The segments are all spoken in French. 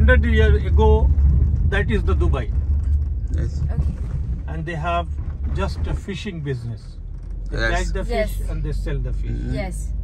100 years ago, that is the Dubai. Yes. Okay. And they have just a fishing business. They Yes. catch the fish Yes. and they sell the fish. Yes.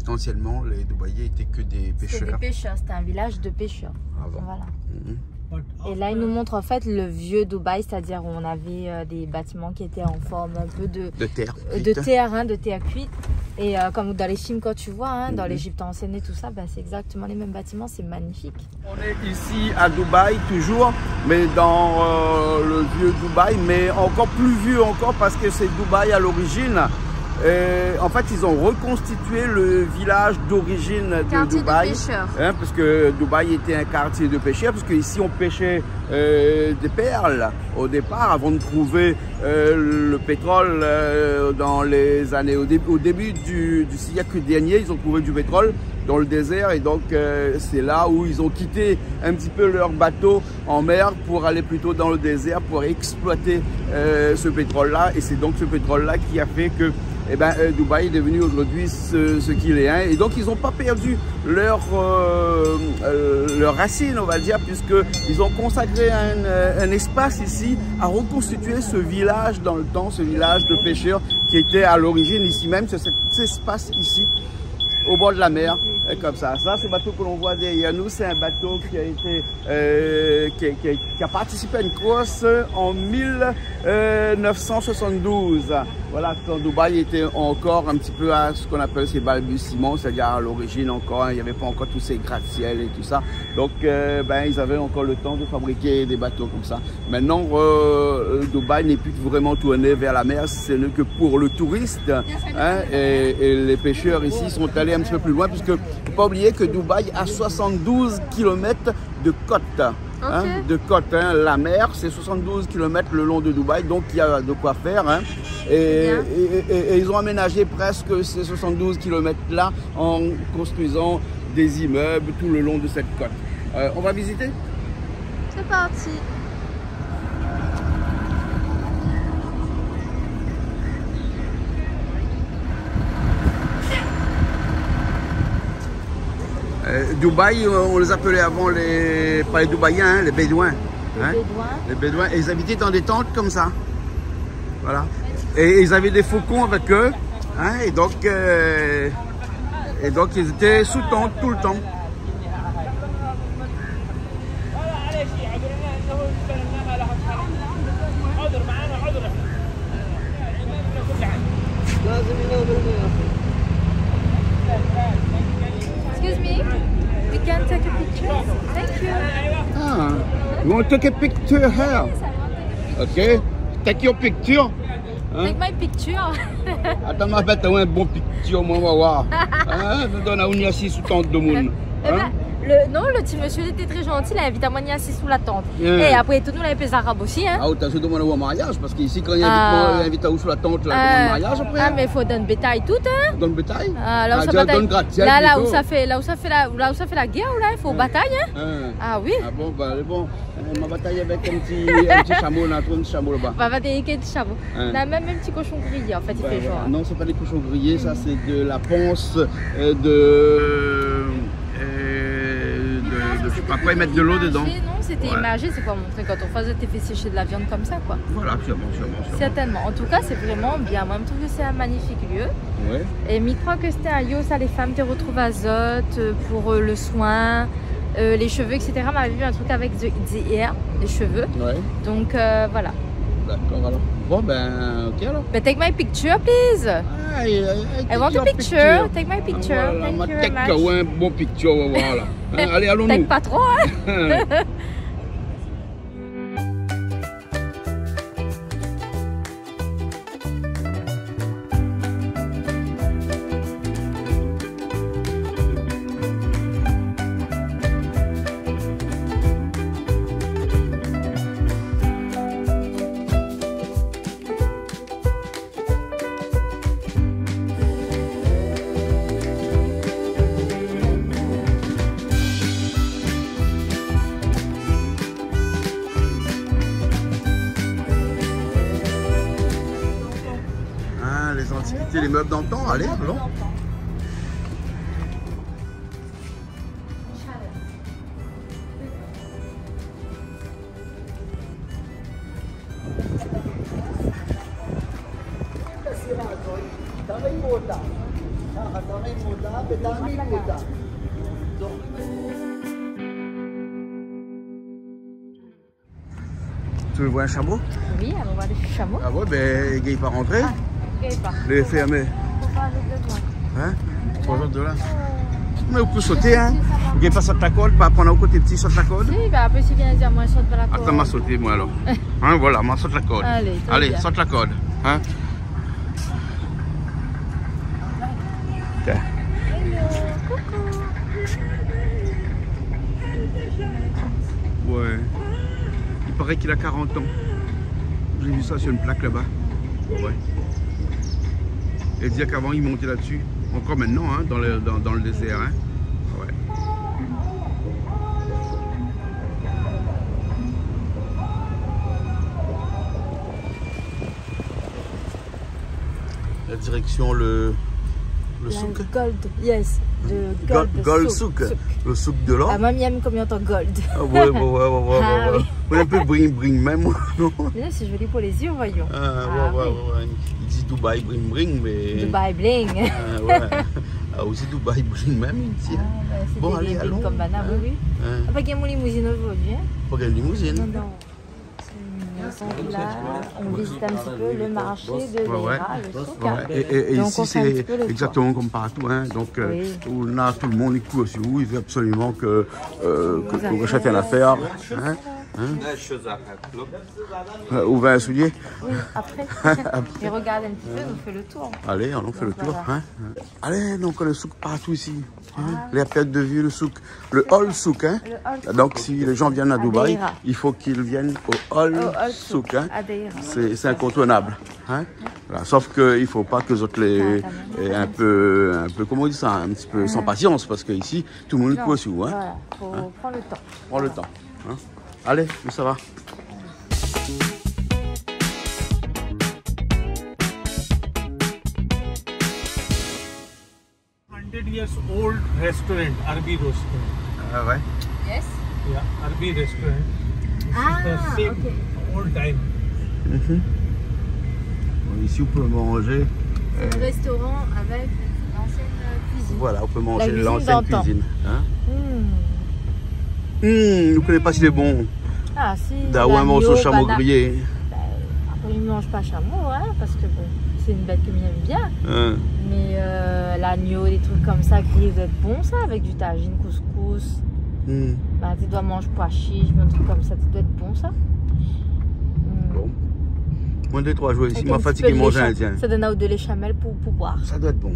Anciennement, les Dubaïais étaient que des C'était des pêcheurs. pêcheurs, c'était un village de pêcheurs. Avant. Voilà. Mhm. But Et là, il nous montre en fait le vieux Dubaï, c'est-à-dire où on avait des bâtiments qui étaient en forme un peu de terre. de terre cuite. Et comme dans les films, quand tu vois, hein, dans l'Égypte ancienne et tout ça, bah, c'est exactement les mêmes bâtiments, c'est magnifique. On est ici à Dubaï toujours, mais dans le vieux Dubaï, mais encore plus vieux encore parce que c'est Dubaï à l'origine. En fait, ils ont reconstitué le village d'origine de Dubaï. Hein, parce que Dubaï était un quartier de pêcheurs, parce qu'ici on pêchait des perles au départ, avant de trouver le pétrole dans les années. Au début du siècle dernier, ils ont trouvé du pétrole dans le désert, et donc c'est là où ils ont quitté un petit peu leur bateau en mer pour aller plutôt dans le désert pour exploiter ce pétrole-là. Et c'est donc ce pétrole-là qui a fait que Dubaï est devenu aujourd'hui ce qu'il est. Hein. Et donc ils n'ont pas perdu leur racine, on va dire, puisqu'ils ont consacré un espace ici à reconstituer ce village dans le temps, ce village de pêcheurs qui était à l'origine ici même, c'est cet espace ici, au bord de la mer, comme ça. Ça, ce bateau que l'on voit derrière nous, c'est un bateau qui a été, qui a participé à une course en 1972. Voilà, quand Dubaï était encore un petit peu à ce qu'on appelle ses balbutiements, c'est-à-dire à l'origine encore, il n'y avait pas encore tous ces gratte-ciel et tout ça. Donc, ils avaient encore le temps de fabriquer des bateaux comme ça. Maintenant, Dubaï n'est plus vraiment tourné vers la mer, ce n'est que pour le touriste. Hein, et les pêcheurs ici sont allés un petit peu plus loin, puisque il ne faut pas oublier que Dubaï a 72 km de côte. Hein, de côte, hein. La mer, c'est 72 km le long de Dubaï, donc il y a de quoi faire. Hein. Et ils ont aménagé presque ces 72 km là en construisant des immeubles tout le long de cette côte. On va visiter? C'est parti. Dubaï, on les appelait avant pas les Dubaïens, hein, les Bédouins. Hein? Les Bédouins. Et ils habitaient dans des tentes comme ça. Voilà. Et ils avaient des faucons avec eux. Hein, et donc ils étaient sous tente tout le temps. Excuse me, we can take a picture. Thank you. Ah, you want to take a picture here? Okay, take your picture. Hein? Take my picture. Attends, ma bête, un bon picture, moi, on va voir. Hein? On est assis sous tente de monde. Hein? Non, le petit monsieur était très gentil, il a invité à moi assis sous la tente. Et après tout, nous, on avait les arabes aussi. Hein? Ah, t'as se demandé au mariage, parce qu'ici, quand il y a invité à où sous la tente, là, il demande mariage après. Ah, mais il faut donner bétail tout, hein? Donne bétail? Là où ça bataille. Là où ça fait la guerre, là, il faut bataille, hein? Ah oui? Ah bon, bah, bon. On va batailler avec un petit chameau, on a un petit chameau là-bas. On va batailler avec un petit chameau. On a même un petit cochon grillé, en fait, il fait genre. Non, c'est pas des cochons grillés, ça, c'est de la panse je sais pas quoi, ils mettent de l'eau dedans. Non, c'était imagé, c'est quoi montrer quand on faisait fait sécher de la viande comme ça, quoi. Voilà, sûrement. Certainement. En tout cas, c'est vraiment bien. Moi, je trouve que c'est un magnifique lieu. Ouais. Et je crois que c'était un lieu où ça, les femmes te retrouvent à Zot pour le soin, les cheveux, etc. On m'avait vu un truc avec the hair, les cheveux. Ouais. Donc, voilà. D'accord, alors. Bon, ben, ok, alors. But take my picture, please. I want a picture. Take my picture. Voilà, thank you very much. Un bon picture, voilà. Hein, allez, allons-nous. Take pas trop, hein. Les meubles d'antan, allez, allons. Tu veux voir un chameau? Oui, allons voir les chameaux. Ah ouais, ben, il n'est pas rentré. Il est pas. Il est fermé. Faut pas avec le doigt. Hein? 3 $. Mais vous pouvez sauter, hein? Vous ne pas sauter la corde, pas prendre au côté petit, saute la corde. Si, bah après, s'il vient dire, moi, je saute pas la corde. Attends, m'a sauté, moi, alors. Hein, voilà, m'a saute la corde. Allez, saute la corde. Hein? Tiens. Ouais. Il paraît qu'il a 40 ans. J'ai vu ça sur une plaque là-bas. Ouais. Et dire qu'avant, il montait là-dessus. Encore maintenant, hein, dans le désert. Hein. Ouais. La direction, le souk. Gold, yes. De Gold souk. Le souk de l'or. Ah, mamie aime combien de temps gold. Ah ouais. Oui. Ouais, un peu bring même. Non. Mais c'est joli pour les yeux, voyons. Ouais. Il dit Dubaï bring, mais... Dubaï bling. Ouais. Ah, aussi Dubaï bling même, ici. C'est Bon, des allez, allons. comme banane, oui. Pas qu'il y a mon limousine aujourd'hui. Pas qu'il y a une limousine. Non. Donc là, on visite un petit peu le marché de Deira, le souk. Et ici, c'est exactement comme partout. Hein. Donc, on a tout le monde, il court aussi où il veut absolument que vous achetez une affaire. Hein. Ouvert un soulier. Oui, après. Et regarde un petit peu, on fait le tour. Allez, on fait le tour. Hein. Allez, donc le souk partout ici. Hein. Les pertes de vue, le souk. Le Hall Souk. Hein. Donc, si les gens viennent à Dubaï, il faut qu'ils viennent au Hall Souk. Hein. C'est incontournable. Hein. Voilà. Sauf qu'il ne faut pas que les autres les un peu, comment on dit ça, un petit peu sans patience, parce qu'ici, tout le monde court aussi. Hein. Voilà, il faut prendre le temps. Prends le temps. Hein. Allez, ça va. Years old restaurant, Arbi restaurant. Ah ouais. Yes. Yeah, Arbi restaurant. This is the same old time. Ici, on peut manger. Un restaurant avec l'ancienne cuisine. Voilà, on peut manger cuisine l'ancienne cuisine. Hein? Vous ne connaissez pas si c'est bon. Ah si. D'avoir un morceau de chameau grillé. Après, il ne mange pas chameau, hein, parce que bon, c'est une bête que j'aime bien. Mais l'agneau, des trucs comme ça, qui doit être bon, ça, avec du tagine, couscous. Bah, tu dois manger pois chiches, un truc comme ça, ça doit être bon, ça. Bon. Moins de 3 jours ici, ma fatigue manger indien. Ça donne de l'échamel pour boire. Ça doit être bon.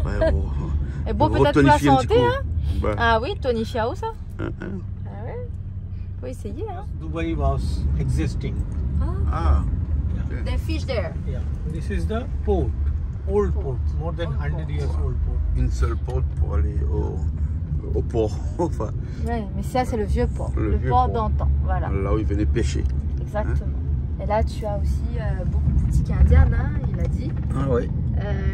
Ouais, bon. Et bon, peut-être pour la santé, hein. Bah. Ah oui, tonifier ça. Ah ouais. Faut essayer, hein. Dubai was existing. They fish there. Yeah. This is the port. Old port. More than 100 years old port. Une seule porte pour aller au port. Enfin, ouais, mais ça, c'est le vieux port. Le port d'antan. Voilà. Là où ils venaient pêcher. Exactement. Hein? Et là, tu as aussi beaucoup de boutiques indiennes, hein, il a dit. Ah oui.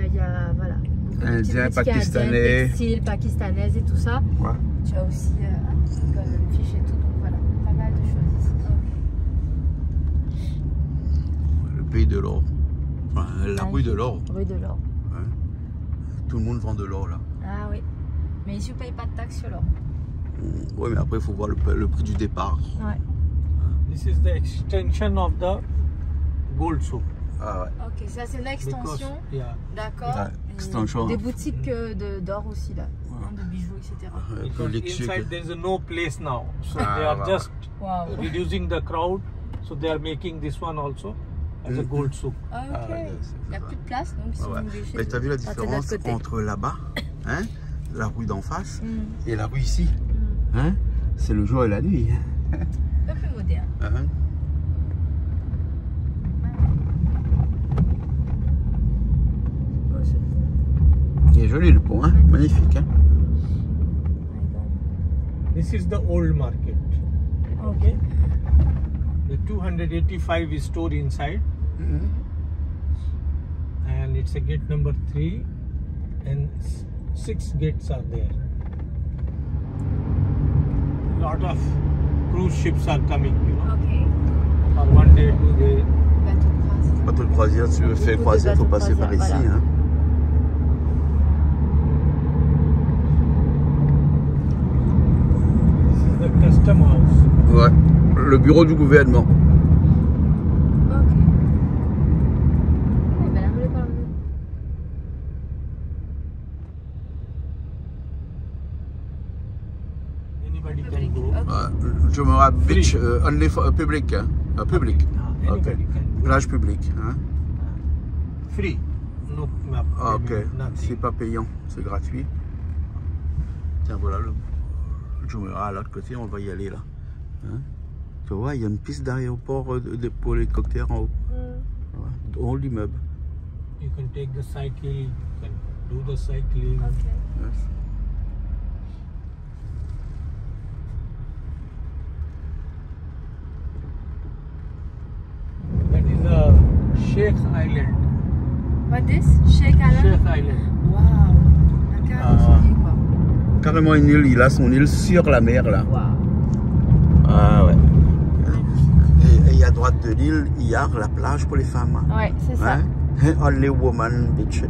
Il y a, voilà. Indiens, pakistanais. Textiles, pakistanaises et tout ça. Ouais. Tu as aussi Golden Fish et tout. Donc voilà, pas mal de choses ici. Le pays de l'or. Enfin, la rue de l'or. Rue de l'or. Ouais. Tout le monde vend de l'or là. Ah oui. Mais ici, on ne paye pas de taxes sur l'or. Oui, mais après, il faut voir le prix du départ. Ouais. This is the extension of the gold souk. Ah ouais. Ok, ça c'est une extension. D'accord. Extension. Des boutiques d'or aussi là, de bijoux, etc. Inside there is no place now, so they are just reducing the crowd. So they are making this one also as a gold souk. Ah, ok. Il n'y a plus de place donc. Mais tu as vu la différence entre là-bas, hein, la rue d'en face, et la rue ici, hein? C'est le jour et la nuit. Un peu plus moderne. Il est joli le pont, hein? Magnifique. Hein? This is the old market. Okay. The 285 is stored inside. And it's a gate number 3 and 6 gates are there. A lot of cruise ships are coming, you know. Okay. For 1 day, 2 days. Bateau de croisière, si tu veux faire croisière, il faut passer par ici. Hein. le bureau du gouvernement. Jumeirah Beach, only for public, hein? Public. Okay. Plage publique. Hein? Free. No map. Ok. C'est pas payant, c'est gratuit. Tiens, voilà le Jumeirah à l'autre côté, on va y aller là. Hein? Tu vois, il y a une piste d'aéroport pour les cocktails en haut. Dans l'immeuble. You can take the cycle, you can do the cycling. Okay. Yes. That is a Sheikh Island. What this? Sheikh Island? Sheikh Island. Wow. Quoi. Carrément une île, il a son île sur la mer là. Wow. Ah ouais. Et à droite de l'île, il y a la plage pour les femmes. Ouais, c'est ça. Hein? Only Woman Beach.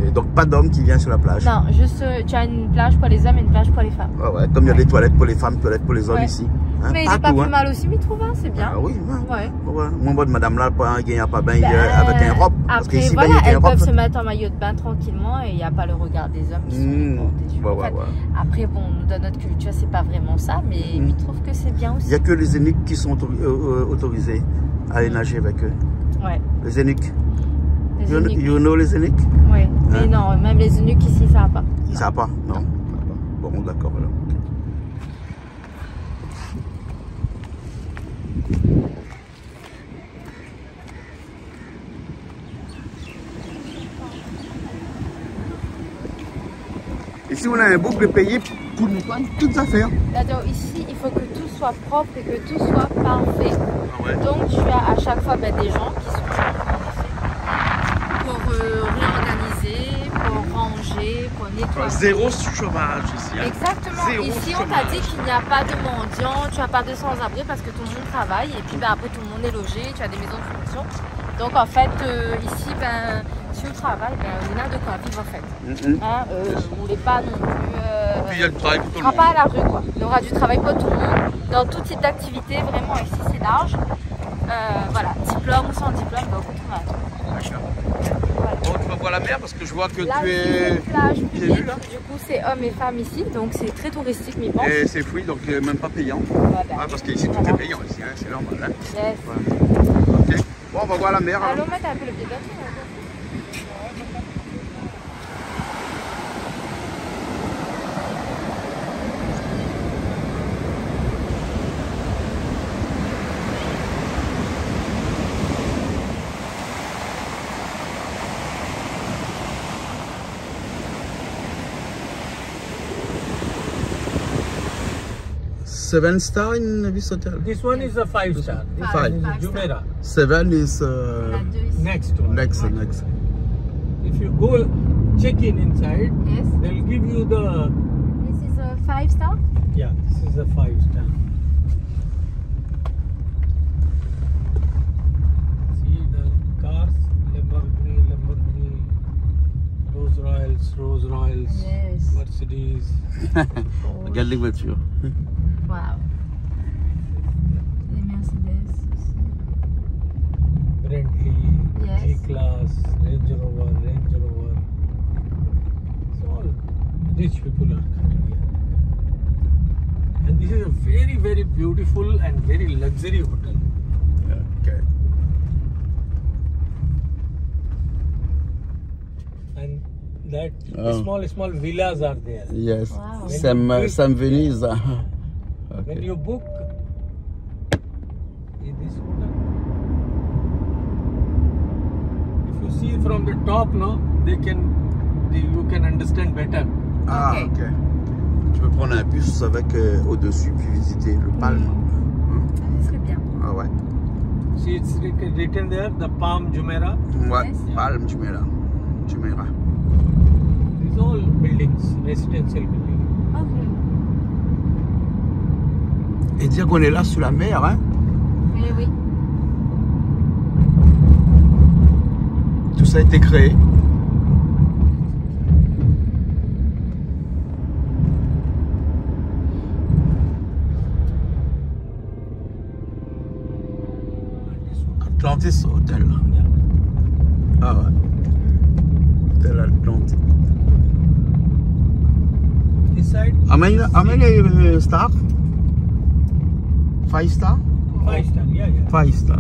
Et donc pas d'hommes qui viennent sur la plage. Non, juste tu as une plage pour les hommes et une plage pour les femmes. Ouais, ouais. Comme il y a des toilettes pour les femmes, toilettes pour les hommes ici. Hein? Mais il n'est pas plus mal aussi, mais trouve, hein, c'est bien. Ah oui, ouais. Ouais. Moi, madame là, il n'y a pas bien avec un robe. Après, voilà, elles peuvent se mettre en maillot de bain tranquillement et il n'y a pas le regard des hommes qui sont déçus. Ouais. Après, bon, dans notre culture, c'est pas vraiment ça, mais il trouve que c'est bien aussi. Il n'y a que les eunuques qui sont autorisés à aller nager avec eux. Ouais. Les eunuques. You know les eunuques? Oui, mais non, même les eunuques ici, ça va pas. Ça va pas? Non. Bon, d'accord alors. Ici, on a un boucle de payer pour nettoyer toutes affaires. Ici, il faut que tout soit propre et que tout soit parfait. Ah ouais. Donc, tu as à chaque fois des gens qui sont pour réorganiser, pour ranger, pour nettoyer. Zéro chômage ici. Hein. Exactement. Zéro ici, chômage. on t'a dit qu'il n'y a pas de mendiants, tu n'as pas de sans-abri parce que tout le monde travaille et puis après tout le monde est logé, tu as des maisons de fonction. Donc en fait, ici, si on travaille, on a de quoi vivre en fait. Vous voulez pas non plus. Puis il y a le travail pour tout le monde. Pas à la rue quoi. Il y aura du travail pour tout le monde, dans tout type d'activité, vraiment ici c'est large. Voilà, diplôme ou sans diplôme, on peut trouver un truc. D'accord. Voilà. Bon, tu vas voir la mer parce que je vois que là, tu es. Une plage publique, du coup c'est hommes et femmes ici, donc c'est très touristique, mais bon. Et c'est free, donc même pas payant. Voilà. Parce qu'ici tout est payant ici, hein, c'est normal. Hein. Yes. Voilà. Ok. Bon, on va voir la mer. Allons mettre un peu le pied dedans. 7-star in this hotel? This one is a 5-star. This Five. one is Jumeirah. 7 is Next one. next. If you go check in inside, Yes. they'll give you the. This is a 5-star? Yeah, this is a 5-star. See the cars, Lamborghini, Rolls Royals, Yes. Mercedes. Regarde les voitures. Wow. Les Mercedes. Bentley, Yes. G-Class, Range Rover. So all rich people are coming here. And this is a very, very beautiful and very luxury hotel. Okay. And that small villas are there. Yes. Wow. Some Venice. When you book in this hotel, if you see from the top, no, you can understand better. Ah, ok. Tu peux prendre un bus avec au-dessus puis visiter le Palme. Ça serait bien. Ah ouais. See, it's written there, the Palm Jumeirah. Ouais, Yes. Palme Jumeirah. These all buildings, residential buildings. Ok. Et dire qu'on est là sous la mer, hein. Eh oui. Tout ça a été créé. Atlantis Hotel. Ah ouais. Hotel Atlantis. This side? How many star? 5 star? 5 star, yeah. 5 star.